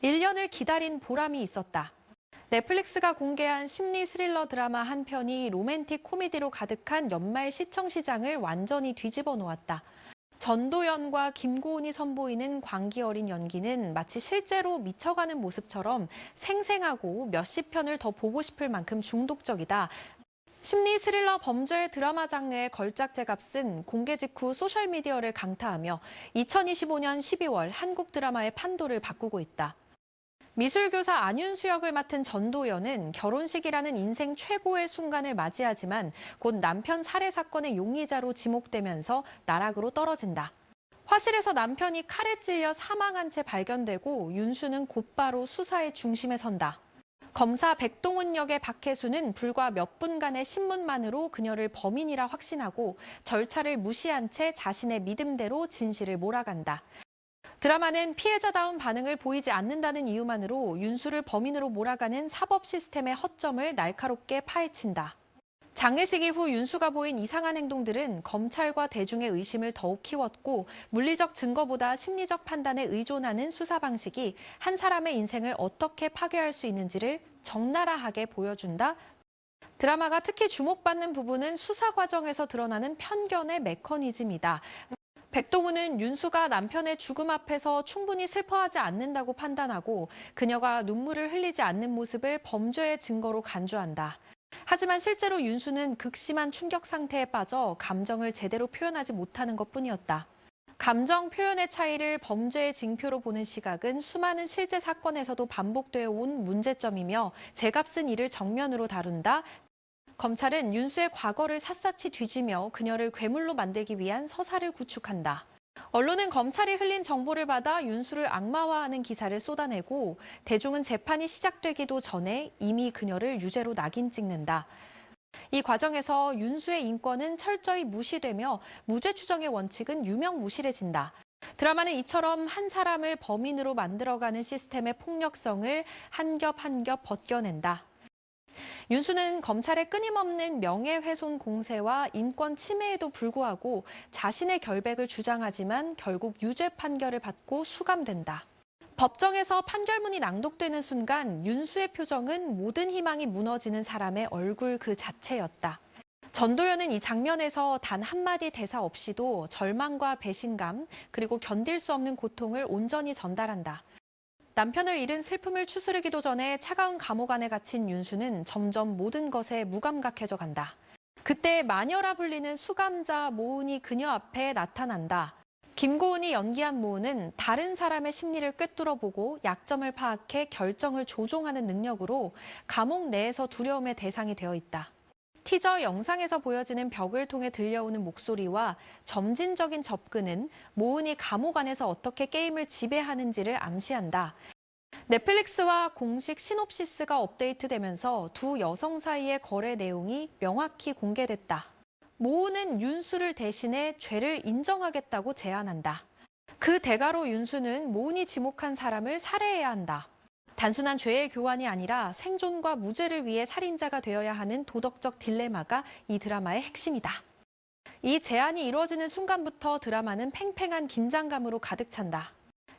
1년을 기다린 보람이 있었다. 넷플릭스가 공개한 심리 스릴러 드라마 한 편이 로맨틱 코미디로 가득한 연말 시청 시장을 완전히 뒤집어 놓았다. 전도연과 김고은이 선보이는 광기 어린 연기는 마치 실제로 미쳐가는 모습처럼 생생하고 몇십 편을 더 보고 싶을 만큼 중독적이다. 심리 스릴러 범죄 드라마 장르의 걸작제 값은 공개 직후 소셜미디어를 강타하며 2025년 12월 한국 드라마의 판도를 바꾸고 있다. 미술교사 안윤수 역을 맡은 전도연은 결혼식이라는 인생 최고의 순간을 맞이하지만 곧 남편 살해 사건의 용의자로 지목되면서 나락으로 떨어진다. 화실에서 남편이 칼에 찔려 사망한 채 발견되고 윤수는 곧바로 수사의 중심에 선다. 검사 백동훈 역의 박혜수는 불과 몇 분간의 신문만으로 그녀를 범인이라 확신하고 절차를 무시한 채 자신의 믿음대로 진실을 몰아간다. 드라마는 피해자다운 반응을 보이지 않는다는 이유만으로 윤수를 범인으로 몰아가는 사법 시스템의 허점을 날카롭게 파헤친다. 장례식 이후 윤수가 보인 이상한 행동들은 검찰과 대중의 의심을 더욱 키웠고 물리적 증거보다 심리적 판단에 의존하는 수사 방식이 한 사람의 인생을 어떻게 파괴할 수 있는지를 적나라하게 보여준다. 드라마가 특히 주목받는 부분은 수사 과정에서 드러나는 편견의 메커니즘이다. 백동훈은 윤수가 남편의 죽음 앞에서 충분히 슬퍼하지 않는다고 판단하고 그녀가 눈물을 흘리지 않는 모습을 범죄의 증거로 간주한다. 하지만 실제로 윤수는 극심한 충격 상태에 빠져 감정을 제대로 표현하지 못하는 것뿐이었다. 감정 표현의 차이를 범죄의 징표로 보는 시각은 수많은 실제 사건에서도 반복되어 온 문제점이며 제값은 이를 정면으로 다룬다. 검찰은 윤수의 과거를 샅샅이 뒤지며 그녀를 괴물로 만들기 위한 서사를 구축한다. 언론은 검찰이 흘린 정보를 받아 윤수를 악마화하는 기사를 쏟아내고 대중은 재판이 시작되기도 전에 이미 그녀를 유죄로 낙인 찍는다. 이 과정에서 윤수의 인권은 철저히 무시되며 무죄 추정의 원칙은 유명무실해진다. 드라마는 이처럼 한 사람을 범인으로 만들어가는 시스템의 폭력성을 한 겹 한 겹 벗겨낸다. 윤수는 검찰의 끊임없는 명예훼손 공세와 인권 침해에도 불구하고 자신의 결백을 주장하지만 결국 유죄 판결을 받고 수감된다. 법정에서 판결문이 낭독되는 순간 윤수의 표정은 모든 희망이 무너지는 사람의 얼굴 그 자체였다. 전도연은 이 장면에서 단 한마디 대사 없이도 절망과 배신감 그리고 견딜 수 없는 고통을 온전히 전달한다. 남편을 잃은 슬픔을 추스르기도 전에 차가운 감옥 안에 갇힌 윤수는 점점 모든 것에 무감각해져 간다. 그때 마녀라 불리는 수감자 모은이 그녀 앞에 나타난다. 김고은이 연기한 모은은 다른 사람의 심리를 꿰뚫어보고 약점을 파악해 결정을 조종하는 능력으로 감옥 내에서 두려움의 대상이 되어 있다. 티저 영상에서 보여지는 벽을 통해 들려오는 목소리와 점진적인 접근은 모은이 감옥 안에서 어떻게 게임을 지배하는지를 암시한다. 넷플릭스와 공식 시놉시스가 업데이트되면서 두 여성 사이의 거래 내용이 명확히 공개됐다. 모은은 윤수를 대신해 죄를 인정하겠다고 제안한다. 그 대가로 윤수는 모은이 지목한 사람을 살해해야 한다. 단순한 죄의 교환이 아니라 생존과 무죄를 위해 살인자가 되어야 하는 도덕적 딜레마가 이 드라마의 핵심이다. 이 제안이 이루어지는 순간부터 드라마는 팽팽한 긴장감으로 가득 찬다.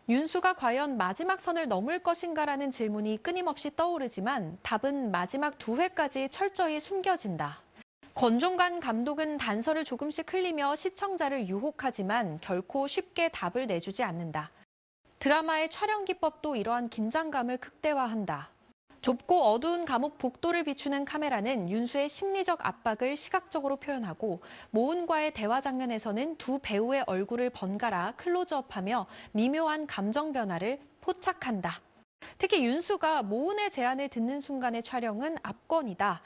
윤수가 과연 마지막 선을 넘을 것인가라는 질문이 끊임없이 떠오르지만 답은 마지막 2회까지 철저히 숨겨진다. 권종관 감독은 단서를 조금씩 흘리며 시청자를 유혹하지만 결코 쉽게 답을 내주지 않는다. 드라마의 촬영 기법도 이러한 긴장감을 극대화한다. 좁고 어두운 감옥 복도를 비추는 카메라는 윤수의 심리적 압박을 시각적으로 표현하고 모은과의 대화 장면에서는 두 배우의 얼굴을 번갈아 클로즈업하며 미묘한 감정 변화를 포착한다. 특히 윤수가 모은의 제안을 듣는 순간의 촬영은 압권이다.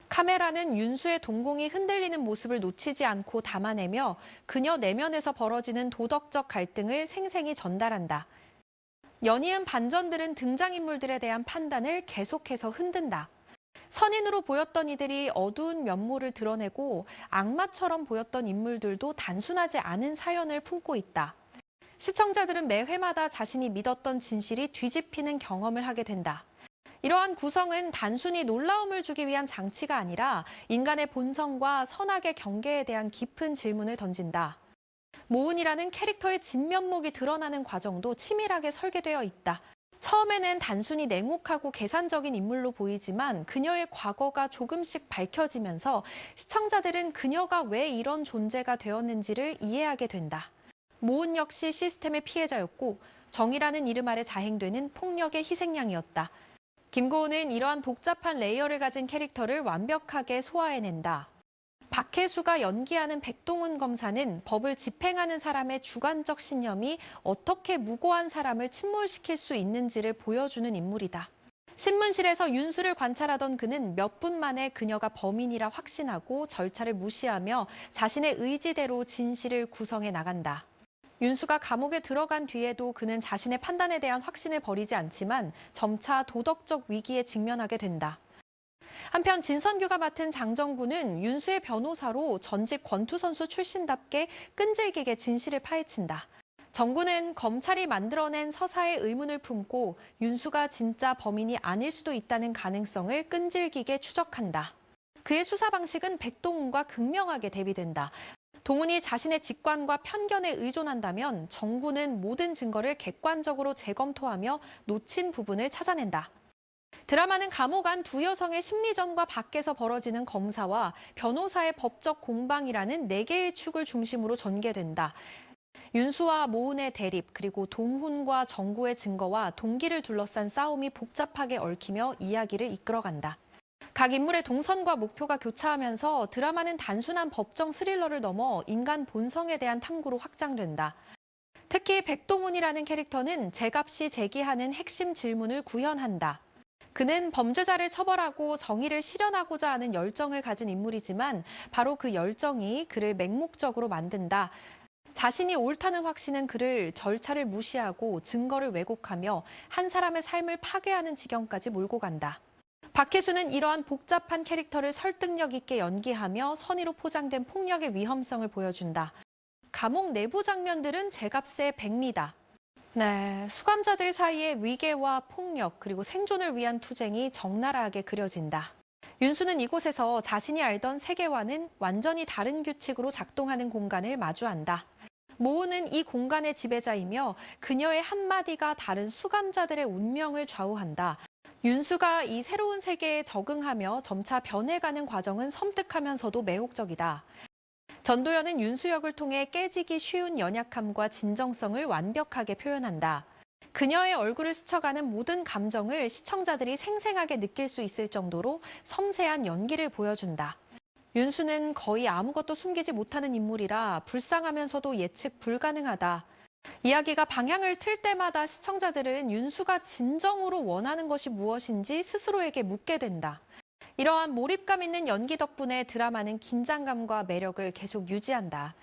카메라는 윤수의 동공이 흔들리는 모습을 놓치지 않고 담아내며 그녀 내면에서 벌어지는 도덕적 갈등을 생생히 전달한다. 연이은 반전들은 등장인물들에 대한 판단을 계속해서 흔든다. 선인으로 보였던 이들이 어두운 면모를 드러내고 악마처럼 보였던 인물들도 단순하지 않은 사연을 품고 있다. 시청자들은 매 회마다 자신이 믿었던 진실이 뒤집히는 경험을 하게 된다. 이러한 구성은 단순히 놀라움을 주기 위한 장치가 아니라 인간의 본성과 선악의 경계에 대한 깊은 질문을 던진다. 모은이라는 캐릭터의 진면목이 드러나는 과정도 치밀하게 설계되어 있다. 처음에는 단순히 냉혹하고 계산적인 인물로 보이지만 그녀의 과거가 조금씩 밝혀지면서 시청자들은 그녀가 왜 이런 존재가 되었는지를 이해하게 된다. 모은 역시 시스템의 피해자였고 정의라는 이름 아래 자행되는 폭력의 희생양이었다. 김고은은 이러한 복잡한 레이어를 가진 캐릭터를 완벽하게 소화해낸다. 박혜수가 연기하는 백동훈 검사는 법을 집행하는 사람의 주관적 신념이 어떻게 무고한 사람을 침몰시킬 수 있는지를 보여주는 인물이다. 신문실에서 윤수를 관찰하던 그는 몇 분 만에 그녀가 범인이라 확신하고 절차를 무시하며 자신의 의지대로 진실을 구성해 나간다. 윤수가 감옥에 들어간 뒤에도 그는 자신의 판단에 대한 확신을 버리지 않지만 점차 도덕적 위기에 직면하게 된다. 한편 진선규가 맡은 장정구는 윤수의 변호사로 전직 권투 선수 출신답게 끈질기게 진실을 파헤친다. 정구는 검찰이 만들어낸 서사의 의문을 품고 윤수가 진짜 범인이 아닐 수도 있다는 가능성을 끈질기게 추적한다. 그의 수사 방식은 백동훈과 극명하게 대비된다. 동훈이 자신의 직관과 편견에 의존한다면 정구는 모든 증거를 객관적으로 재검토하며 놓친 부분을 찾아낸다. 드라마는 감옥 안 두 여성의 심리전과 밖에서 벌어지는 검사와 변호사의 법적 공방이라는 네 개의 축을 중심으로 전개된다. 윤수와 모은의 대립, 그리고 동훈과 정구의 증거와 동기를 둘러싼 싸움이 복잡하게 얽히며 이야기를 이끌어간다. 각 인물의 동선과 목표가 교차하면서 드라마는 단순한 법정 스릴러를 넘어 인간 본성에 대한 탐구로 확장된다. 특히 백동훈이라는 캐릭터는 제값이 제기하는 핵심 질문을 구현한다. 그는 범죄자를 처벌하고 정의를 실현하고자 하는 열정을 가진 인물이지만 바로 그 열정이 그를 맹목적으로 만든다. 자신이 옳다는 확신은 그를 절차를 무시하고 증거를 왜곡하며 한 사람의 삶을 파괴하는 지경까지 몰고 간다. 박혜수는 이러한 복잡한 캐릭터를 설득력 있게 연기하며 선의로 포장된 폭력의 위험성을 보여준다. 감옥 내부 장면들은 제값의 백미다. 네, 수감자들 사이의 위계와 폭력 그리고 생존을 위한 투쟁이 적나라하게 그려진다. 윤수는 이곳에서 자신이 알던 세계와는 완전히 다른 규칙으로 작동하는 공간을 마주한다. 모은은 이 공간의 지배자이며 그녀의 한마디가 다른 수감자들의 운명을 좌우한다. 윤수가 이 새로운 세계에 적응하며 점차 변해가는 과정은 섬뜩하면서도 매혹적이다. 전도연은 윤수 역을 통해 깨지기 쉬운 연약함과 진정성을 완벽하게 표현한다. 그녀의 얼굴을 스쳐가는 모든 감정을 시청자들이 생생하게 느낄 수 있을 정도로 섬세한 연기를 보여준다. 윤수는 거의 아무것도 숨기지 못하는 인물이라 불쌍하면서도 예측 불가능하다. 이야기가 방향을 틀 때마다 시청자들은 윤수가 진정으로 원하는 것이 무엇인지 스스로에게 묻게 된다. 이러한 몰입감 있는 연기 덕분에 드라마는 긴장감과 매력을 계속 유지한다.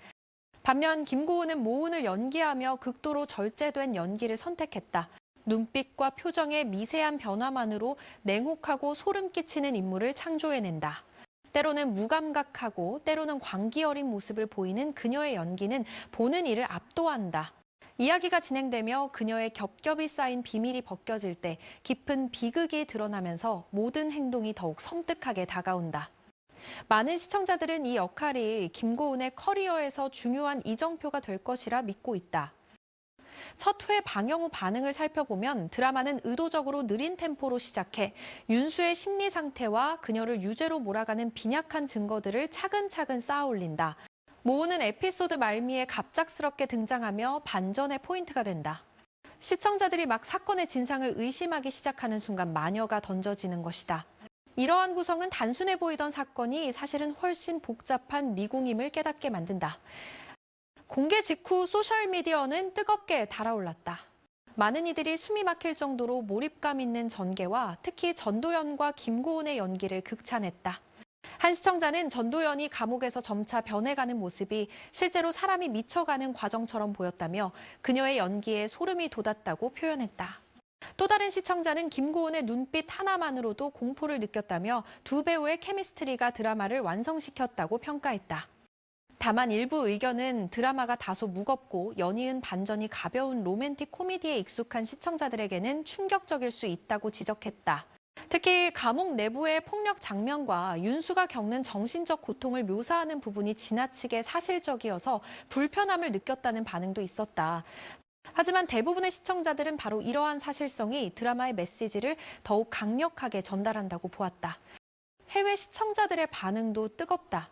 반면 김고은은 모은을 연기하며 극도로 절제된 연기를 선택했다. 눈빛과 표정의 미세한 변화만으로 냉혹하고 소름 끼치는 인물을 창조해낸다. 때로는 무감각하고 때로는 광기 어린 모습을 보이는 그녀의 연기는 보는 이를 압도한다. 이야기가 진행되며 그녀의 겹겹이 쌓인 비밀이 벗겨질 때 깊은 비극이 드러나면서 모든 행동이 더욱 섬뜩하게 다가온다. 많은 시청자들은 이 역할이 김고은의 커리어에서 중요한 이정표가 될 것이라 믿고 있다. 첫 회 방영 후 반응을 살펴보면 드라마는 의도적으로 느린 템포로 시작해 윤수의 심리 상태와 그녀를 유죄로 몰아가는 빈약한 증거들을 차근차근 쌓아 올린다. 모은은 에피소드 말미에 갑작스럽게 등장하며 반전의 포인트가 된다. 시청자들이 막 사건의 진상을 의심하기 시작하는 순간 마녀가 던져지는 것이다. 이러한 구성은 단순해 보이던 사건이 사실은 훨씬 복잡한 미궁임을 깨닫게 만든다. 공개 직후 소셜미디어는 뜨겁게 달아올랐다. 많은 이들이 숨이 막힐 정도로 몰입감 있는 전개와 특히 전도연과 김고은의 연기를 극찬했다. 한 시청자는 전도연이 감옥에서 점차 변해가는 모습이 실제로 사람이 미쳐가는 과정처럼 보였다며 그녀의 연기에 소름이 돋았다고 표현했다. 또 다른 시청자는 김고은의 눈빛 하나만으로도 공포를 느꼈다며 두 배우의 케미스트리가 드라마를 완성시켰다고 평가했다. 다만 일부 의견은 드라마가 다소 무겁고 연이은 반전이 가벼운 로맨틱 코미디에 익숙한 시청자들에게는 충격적일 수 있다고 지적했다. 특히 감옥 내부의 폭력 장면과 윤수가 겪는 정신적 고통을 묘사하는 부분이 지나치게 사실적이어서 불편함을 느꼈다는 반응도 있었다. 하지만 대부분의 시청자들은 바로 이러한 사실성이 드라마의 메시지를 더욱 강력하게 전달한다고 보았다. 해외 시청자들의 반응도 뜨겁다.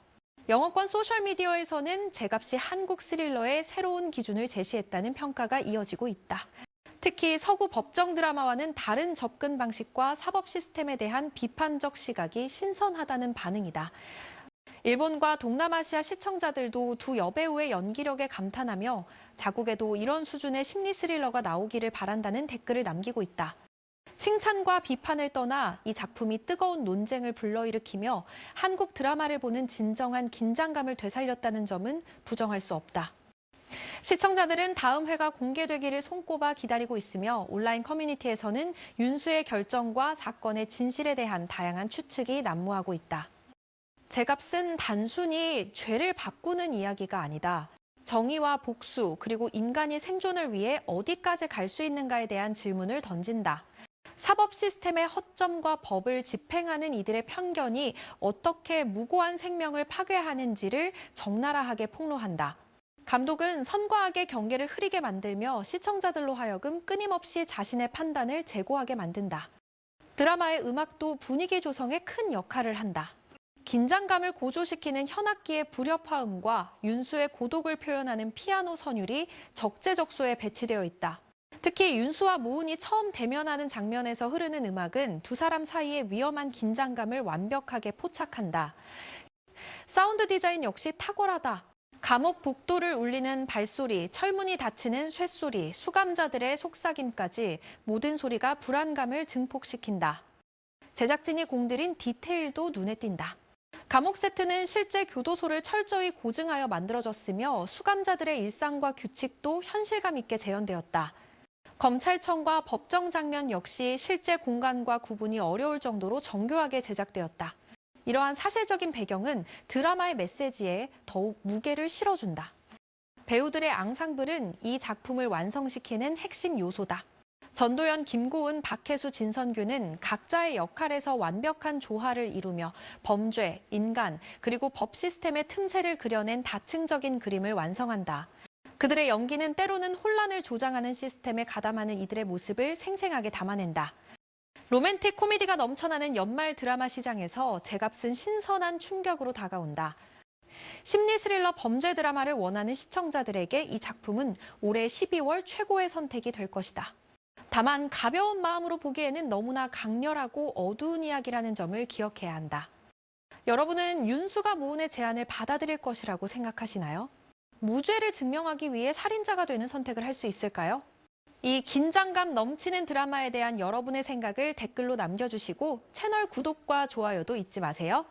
영어권 소셜미디어에서는 제값이 한국 스릴러의 새로운 기준을 제시했다는 평가가 이어지고 있다. 특히 서구 법정 드라마와는 다른 접근 방식과 사법 시스템에 대한 비판적 시각이 신선하다는 반응이다. 일본과 동남아시아 시청자들도 두 여배우의 연기력에 감탄하며 자국에도 이런 수준의 심리 스릴러가 나오기를 바란다는 댓글을 남기고 있다. 칭찬과 비판을 떠나 이 작품이 뜨거운 논쟁을 불러일으키며 한국 드라마를 보는 진정한 긴장감을 되살렸다는 점은 부정할 수 없다. 시청자들은 다음 회가 공개되기를 손꼽아 기다리고 있으며 온라인 커뮤니티에서는 윤수의 결정과 사건의 진실에 대한 다양한 추측이 난무하고 있다. 제값은 단순히 죄를 바꾸는 이야기가 아니다. 정의와 복수 그리고 인간이 생존을 위해 어디까지 갈 수 있는가에 대한 질문을 던진다. 사법 시스템의 허점과 법을 집행하는 이들의 편견이 어떻게 무고한 생명을 파괴하는지를 적나라하게 폭로한다. 감독은 선과 악의 경계를 흐리게 만들며 시청자들로 하여금 끊임없이 자신의 판단을 재고하게 만든다. 드라마의 음악도 분위기 조성에 큰 역할을 한다. 긴장감을 고조시키는 현악기의 불협화음과 윤수의 고독을 표현하는 피아노 선율이 적재적소에 배치되어 있다. 특히 윤수와 모은이 처음 대면하는 장면에서 흐르는 음악은 두 사람 사이의 위험한 긴장감을 완벽하게 포착한다. 사운드 디자인 역시 탁월하다. 감옥 복도를 울리는 발소리, 철문이 닫히는 쇳소리, 수감자들의 속삭임까지 모든 소리가 불안감을 증폭시킨다. 제작진이 공들인 디테일도 눈에 띈다. 감옥 세트는 실제 교도소를 철저히 고증하여 만들어졌으며 수감자들의 일상과 규칙도 현실감 있게 재현되었다. 검찰청과 법정 장면 역시 실제 공간과 구분이 어려울 정도로 정교하게 제작되었다. 이러한 사실적인 배경은 드라마의 메시지에 더욱 무게를 실어준다. 배우들의 앙상블은 이 작품을 완성시키는 핵심 요소다. 전도연, 김고은, 박혜수, 진선규는 각자의 역할에서 완벽한 조화를 이루며 범죄, 인간, 그리고 법 시스템의 틈새를 그려낸 다층적인 그림을 완성한다. 그들의 연기는 때로는 혼란을 조장하는 시스템에 가담하는 이들의 모습을 생생하게 담아낸다. 로맨틱 코미디가 넘쳐나는 연말 드라마 시장에서 제값은 신선한 충격으로 다가온다. 심리 스릴러 범죄 드라마를 원하는 시청자들에게 이 작품은 올해 12월 최고의 선택이 될 것이다. 다만 가벼운 마음으로 보기에는 너무나 강렬하고 어두운 이야기라는 점을 기억해야 한다. 여러분은 윤수가 모은의 제안을 받아들일 것이라고 생각하시나요? 무죄를 증명하기 위해 살인자가 되는 선택을 할 수 있을까요? 이 긴장감 넘치는 드라마에 대한 여러분의 생각을 댓글로 남겨주시고 채널 구독과 좋아요도 잊지 마세요.